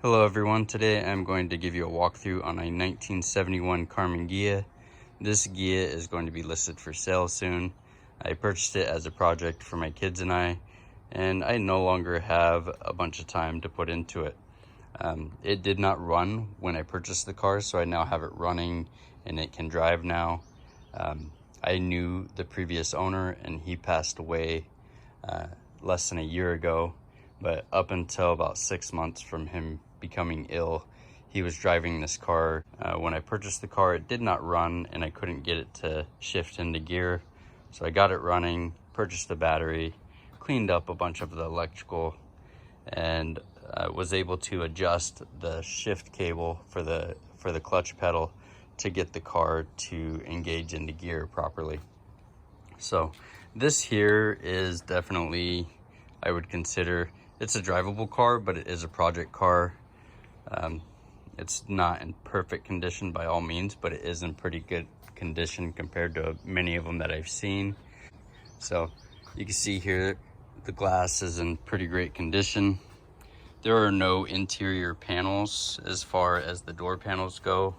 Hello everyone, today I'm going to give you a walkthrough on a 1971 Karmann Ghia. This Ghia is going to be listed for sale soon. I purchased it as a project for my kids and I no longer have a bunch of time to put into it. It did not run when I purchased the car, so I now have it running and it can drive now. I knew the previous owner and he passed away less than a year ago. But up until about 6 months from him becoming ill, he was driving this car. When I purchased the car, it did not run and I couldn't get it to shift into gear. So I got it running, purchased the battery, cleaned up a bunch of the electrical, and was able to adjust the shift cable for the clutch pedal to get the car to engage into gear properly. So this here is definitely, I would consider, it's a drivable car, but it is a project car. It's not in perfect condition by all means, but it is in pretty good condition compared to many of them that I've seen. So you can see here, the glass is in pretty great condition. There are no interior panels as far as the door panels go.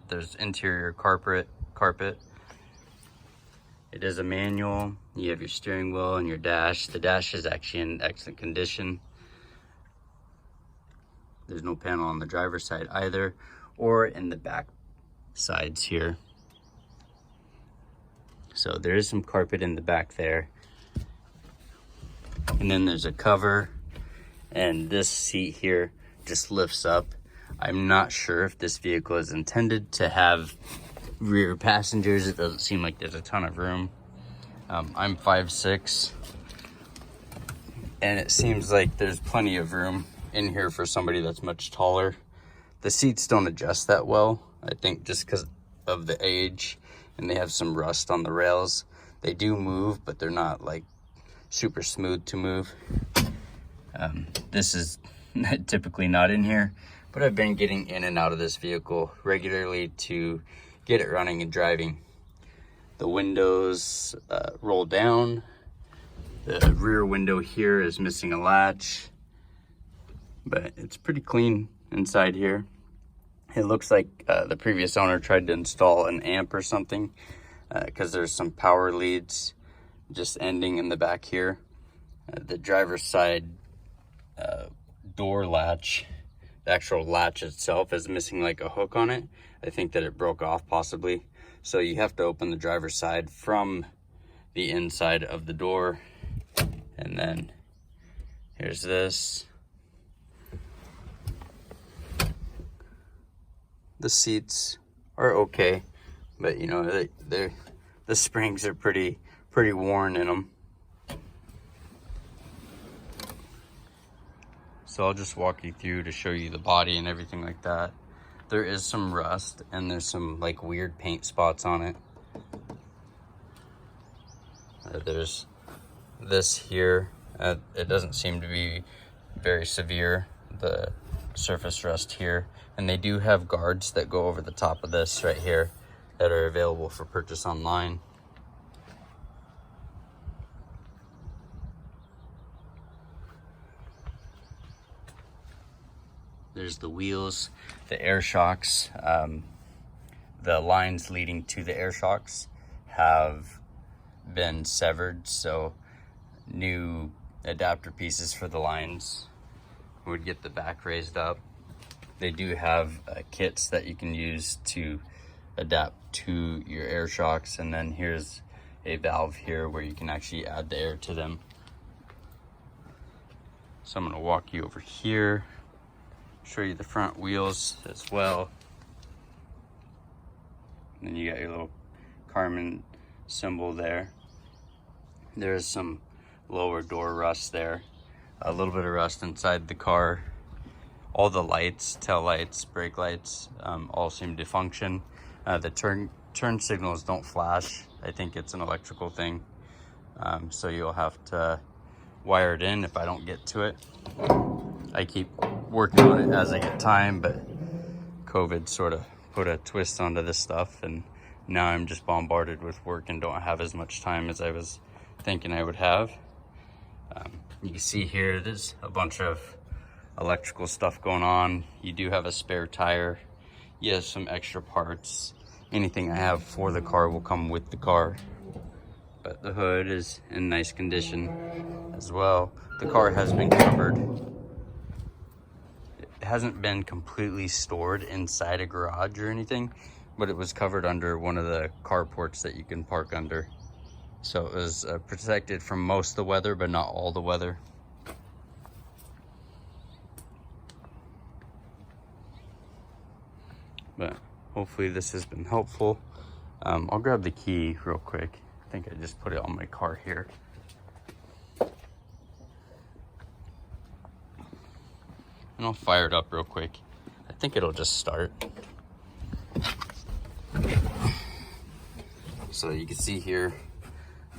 There's interior carpet. It is a manual. You have your steering wheel and your dash. The dash is actually in excellent condition. There's no panel on the driver's side either, or in the back sides here. So there is some carpet in the back there. And then there's a cover, and this seat here just lifts up. I'm not sure if this vehicle is intended to have rear passengers. It doesn't seem like there's a ton of room. I'm 5'6", and it seems like there's plenty of room in here for somebody that's much taller. The seats don't adjust that well, I think just because of the age, and they have some rust on the rails. They do move, but they're not like super smooth to move. This is typically not in here, but I've been getting in and out of this vehicle regularly to get it running and driving. The windows roll down. The rear window here is missing a latch, but it's pretty clean inside here. It looks like the previous owner tried to install an amp or something, because there's some power leads just ending in the back here. The driver's side door latch, the actual latch itself, is missing like a hook on it. I think that it broke off possibly. So you have to open the driver's side from the inside of the door. And then here's this. The seats are okay, but you know, the springs are pretty worn in them. So I'll just walk you through to show you the body and everything like that. There is some rust and there's some like weird paint spots on it. There's this here. It doesn't seem to be very severe, the surface rust here. And they do have guards that go over the top of this right here that are available for purchase online. There's the wheels, the air shocks. The lines leading to the air shocks have been severed, so new adapter pieces for the lines would get the back raised up. They do have kits that you can use to adapt to your air shocks, and then here's a valve here where you can actually add the air to them. So I'm going to walk you over here, show you the front wheels as well. And then you got your little Karmann symbol there. There's some lower door rust there. A little bit of rust inside the car. All the lights, tail lights, brake lights, all seem to function. The turn signals don't flash. I think it's an electrical thing. So you'll have to wire it in if I don't get to it. I keep working on it as I get time, but COVID sort of put a twist onto this stuff, and now I'm just bombarded with work and don't have as much time as I was thinking I would have. You can see here there's a bunch of electrical stuff going on. You do have a spare tire. You have some extra parts. Anything I have for the car will come with the car. But the hood is in nice condition as well. The car has been covered. It hasn't been completely stored inside a garage or anything, but it was covered under one of the carports that you can park under. So it was protected from most of the weather, but not all the weather. But hopefully this has been helpful. I'll grab the key real quick. I think I just put it on my car here. And I'll fire it up real quick. I think it'll just start. So you can see here,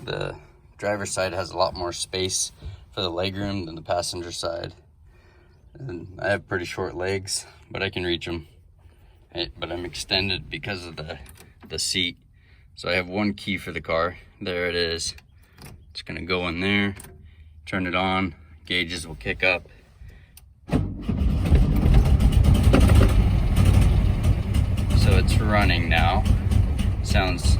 the driver's side has a lot more space for the legroom than the passenger side. And I have pretty short legs, but I can reach them. But I'm extended because of the seat. So I have one key for the car. There it is. It's gonna go in there, turn it on, gauges will kick up. So it's running now. Sounds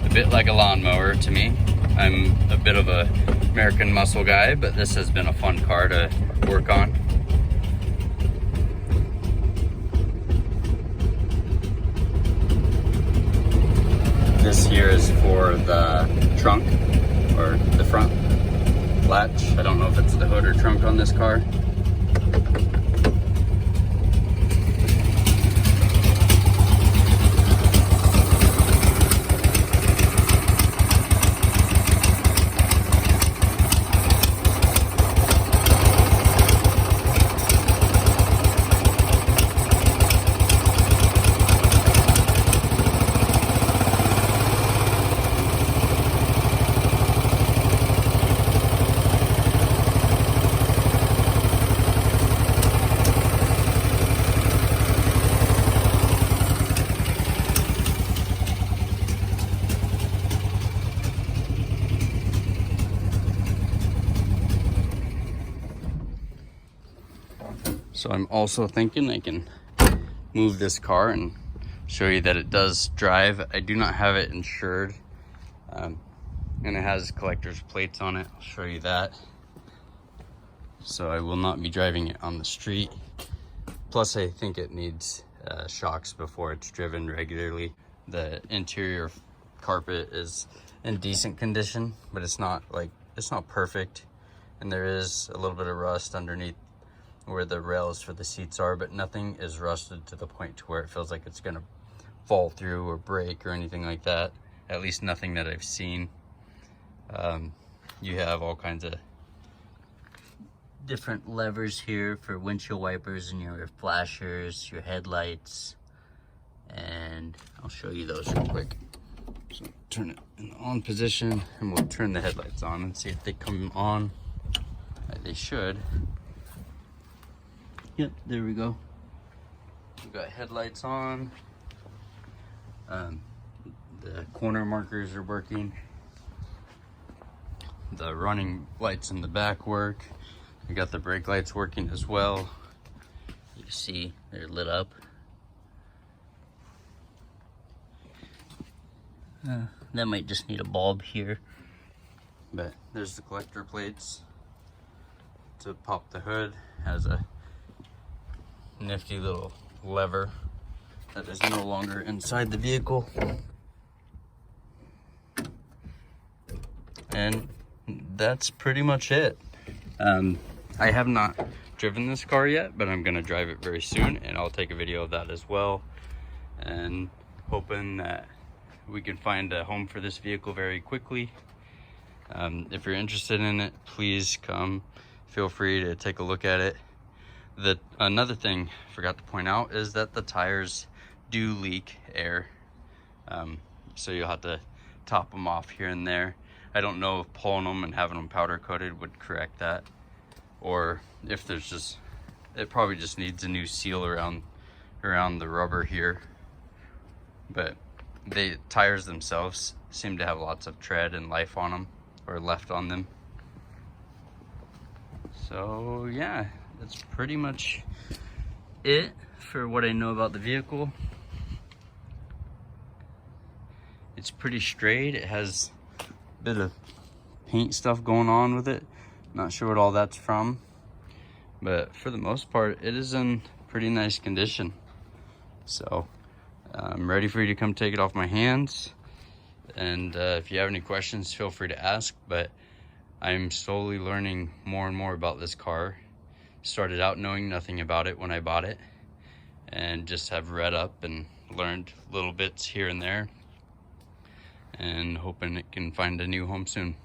a bit like a lawnmower to me. I'm a bit of a American muscle guy, but this has been a fun car to work on. This here is for the trunk, or the front latch. I don't know if it's the hood or trunk on this car. So I'm also thinking I can move this car and show you that it does drive. I do not have it insured, and it has collector's plates on it. I'll show you that. So I will not be driving it on the street. Plus I think it needs shocks before it's driven regularly. The interior carpet is in decent condition, but it's not perfect. And there is a little bit of rust underneath where the rails for the seats are, but nothing is rusted to the point to where it feels like it's gonna fall through or break or anything like that. At least nothing that I've seen. You have all kinds of different levers here for windshield wipers and your flashers, your headlights, and I'll show you those real quick. So turn it in the on position and we'll turn the headlights on and see if they come on. They should. Yep, there we go. We've got headlights on. The corner markers are working. The running lights in the back work. We got the brake lights working as well. You see they're lit up. That might just need a bulb here. But there's the collector plates to pop the hood. Has a nifty little lever that is no longer inside the vehicle. And that's pretty much it. I have not driven this car yet, but I'm gonna drive it very soon and I'll take a video of that as well. And hoping that we can find a home for this vehicle very quickly. If you're interested in it, please come. Feel free to take a look at it. Another thing I forgot to point out is that the tires do leak air. So you'll have to top them off here and there. I don't know if pulling them and having them powder coated would correct that, or if there's just, it probably just needs a new seal around the rubber here. But the tires themselves seem to have lots of tread and life on them, or left on them. So yeah, that's pretty much it for what I know about the vehicle. It's pretty straight. It has a bit of paint stuff going on with it. Not sure what all that's from, but for the most part, it is in pretty nice condition. So I'm ready for you to come take it off my hands. And if you have any questions, feel free to ask, but I'm slowly learning more and more about this car. Started out knowing nothing about it when I bought it, and just have read up and learned little bits here and there, and hoping it can find a new home soon.